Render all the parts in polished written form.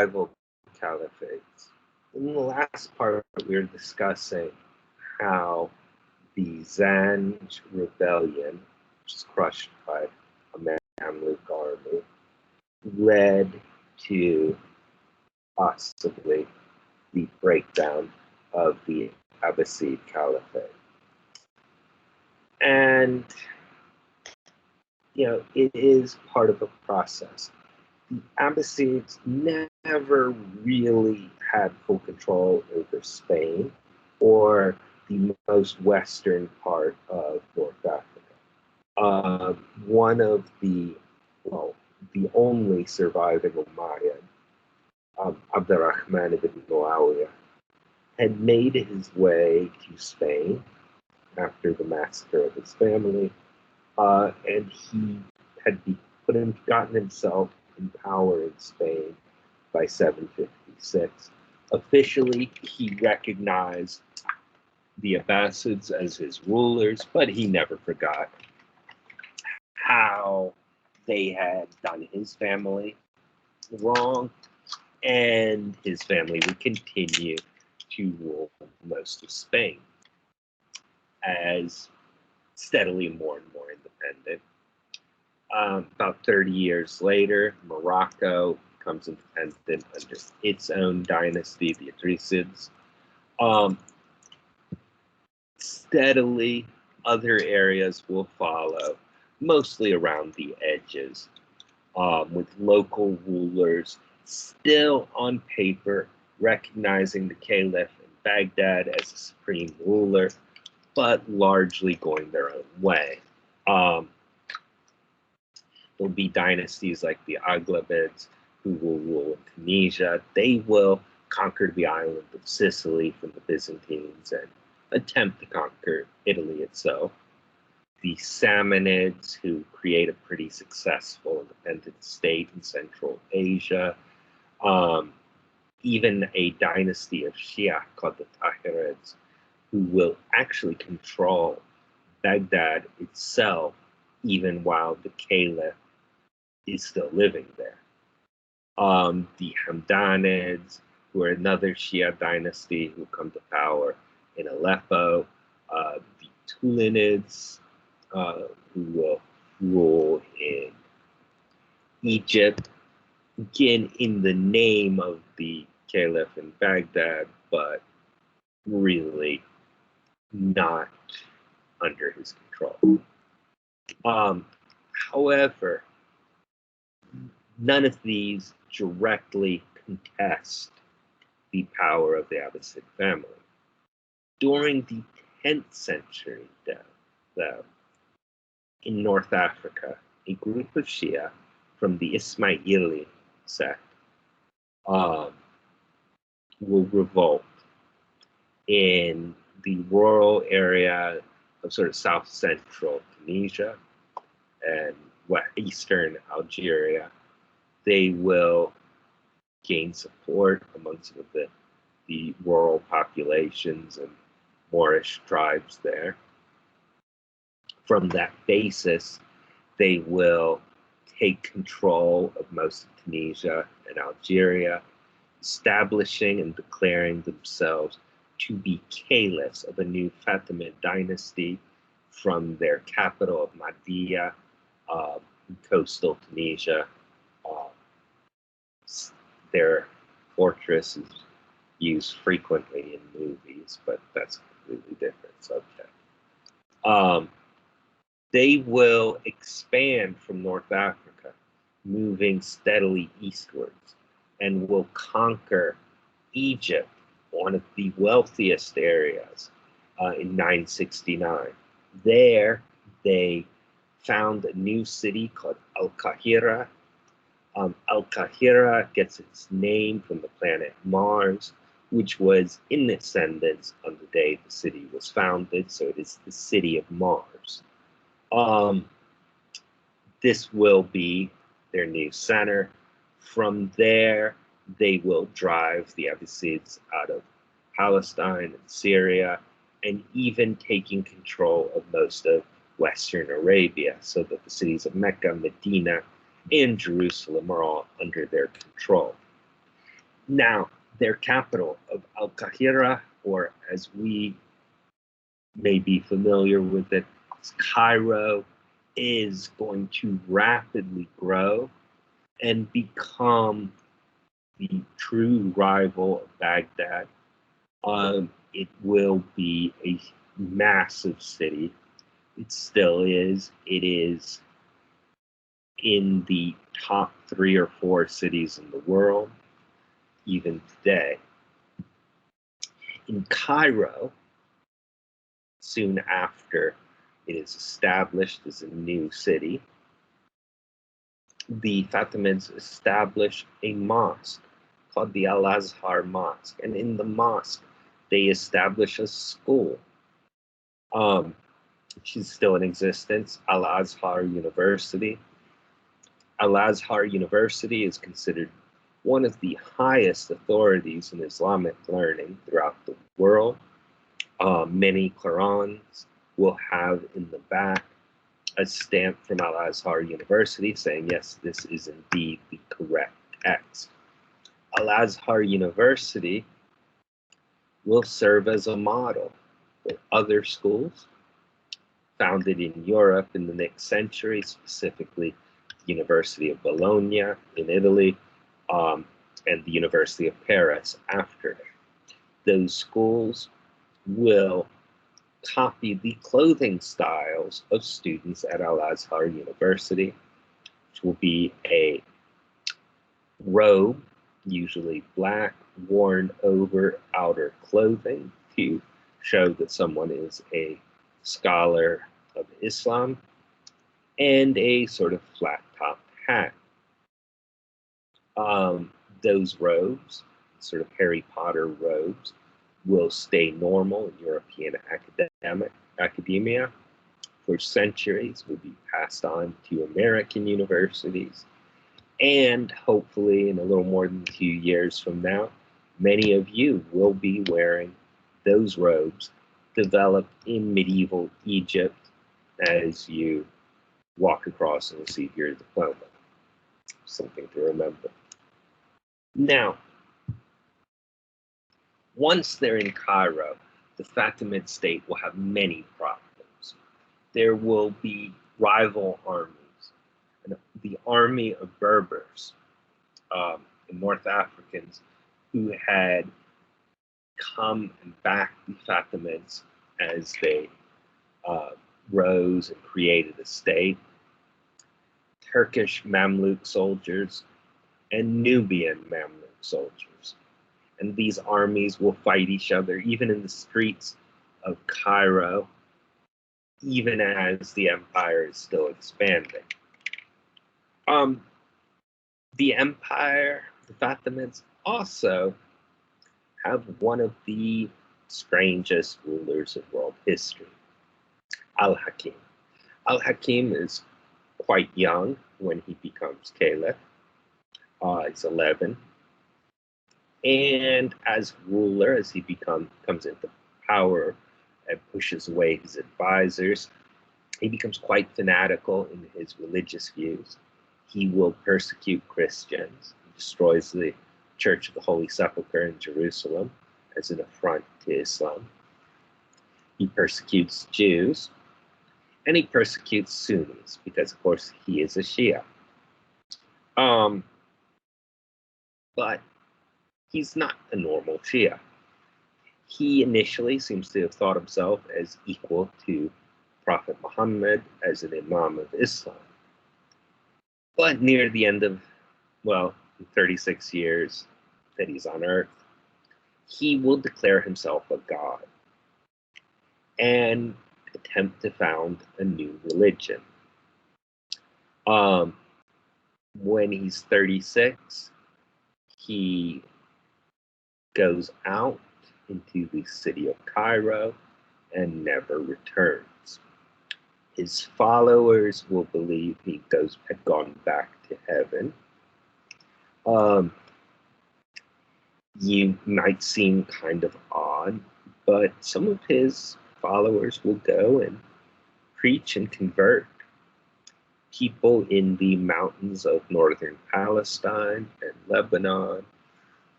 rival caliphates. In the last part, we were discussing how the Zanj rebellion, which was crushed by a Mamluk army, led to possibly the breakdown of the Abbasid Caliphate. And, it is part of a process. The Abbasids never really had full control over Spain or the most western part of North Africa. One of the only surviving Umayyad, Abdurrahman ibn Muawiyah, had made his way to Spain after the massacre of his family, and he had gotten himself in power in Spain by 756. Officially, he recognized the Abbasids as his rulers, but he never forgot how they had done his family wrong, and his family would continue to rule most of Spain as steadily more and more independent. About 30 years later, Morocco becomes independent under its own dynasty, the Idrisids. Steadily, other areas will follow, mostly around the edges, with local rulers still on paper recognizing the Caliph in Baghdad as a supreme ruler, but largely going their own way. There'll be dynasties like the Aghlabids who will rule in Tunisia. They will conquer the island of Sicily from the Byzantines and attempt to conquer Italy itself. The Samanids, who create a pretty successful independent state in Central Asia. Even a dynasty of Shia called the Tahirids, who will actually control Baghdad itself, even while the Caliph is still living there. The Hamdanids, who are another Shia dynasty who come to power in Aleppo. The Tulunids, who will rule in Egypt, again in the name of the Caliph in Baghdad, but really not under his control. However, none of these directly contest the power of the Abbasid family. During the 10th century, though, in North Africa, a group of Shia from the Ismaili sect will revolt in the rural area of sort of south central Tunisia and eastern Algeria. They will gain support among some of the rural populations and Moorish tribes there. From that basis, they will take control of most of Tunisia and Algeria, establishing and declaring themselves to be caliphs of a new Fatimid dynasty from their capital of Mahdia, coastal Tunisia. Their fortress is used frequently in movies, but that's a completely different subject. They will expand from North Africa, moving steadily eastwards, and will conquer Egypt, one of the wealthiest areas, in 969. There, they found a new city called Al-Qahira. Al-Qahira gets its name from the planet Mars, which was in ascendance on the day the city was founded, so it is the city of Mars. This will be their new center. From there, they will drive the Abbasids out of Palestine and Syria, and even taking control of most of Western Arabia, so that the cities of Mecca, Medina, and Jerusalem are all under their control. Now, their capital of Al-Qahira, or as we may be familiar with it, Cairo, is going to rapidly grow and become the true rival of Baghdad. It will be a massive city. It still is. It is in the top 3 or 4 cities in the world, even today. In Cairo, soon after it is established as a new city, the Fatimids establish a mosque called the Al-Azhar Mosque. And in the mosque, they establish a school, which is still in existence, Al-Azhar University. Al-Azhar University is considered one of the highest authorities in Islamic learning throughout the world. Many Qurans will have in the back a stamp from Al-Azhar University saying, yes, this is indeed the correct text. Al-Azhar University will serve as a model for other schools founded in Europe in the next century, specifically the University of Bologna in Italy, and the University of Paris after it. Those schools will copy the clothing styles of students at Al-Azhar University, which will be a robe, usually black, worn over outer clothing to show that someone is a scholar of Islam, and a sort of flat-topped hat. Those robes, sort of Harry Potter robes, will stay normal in European academia for centuries, will be passed on to American universities, and hopefully in a little more than 2 years from now, many of you will be wearing those robes developed in medieval Egypt as you walk across and receive your diploma. Something to remember. Now, once they're in Cairo, the Fatimid state will have many problems. There will be rival armies. The army of Berbers, North Africans, who had come and backed the Fatimids as they rose and created a state, Turkish Mamluk soldiers, and Nubian Mamluk soldiers. And these armies will fight each other, even in the streets of Cairo, even as the empire is still expanding. The empire, the Fatimids, also have one of the strangest rulers of world history, Al-Hakim. Al-Hakim is quite young when he becomes caliph. He's 11. And as ruler, as he comes into power and pushes away his advisors, he becomes quite fanatical in his religious views. He will persecute Christians. He destroys the Church of the Holy Sepulchre in Jerusalem as an affront to Islam. He persecutes Jews, and he persecutes Sunnis because, of course, he is a Shia. But he's not a normal Shia. He initially seems to have thought himself as equal to Prophet Muhammad as an Imam of Islam. But near the end of, 36 years that he's on earth, he will declare himself a god and attempt to found a new religion. When he's 36, he goes out into the city of Cairo and never returns. His followers will believe he had gone back to heaven. You might seem kind of odd, but some of his followers will go and preach and convert people in the mountains of northern Palestine and Lebanon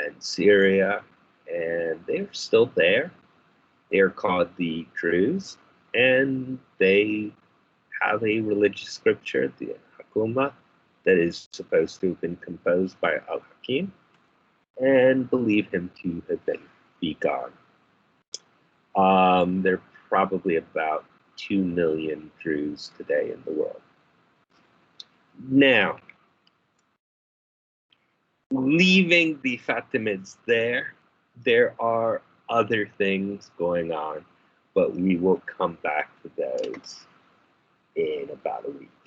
and and Syria, and they're still there. They are called the Druze, and they have a religious scripture, the Hakuma, that is supposed to have been composed by Al Hakim, and believe him to have be God. There are probably about 2 million Druze today in the world. Now, leaving the Fatimids there are other things going on, but we will come back to those in about a week.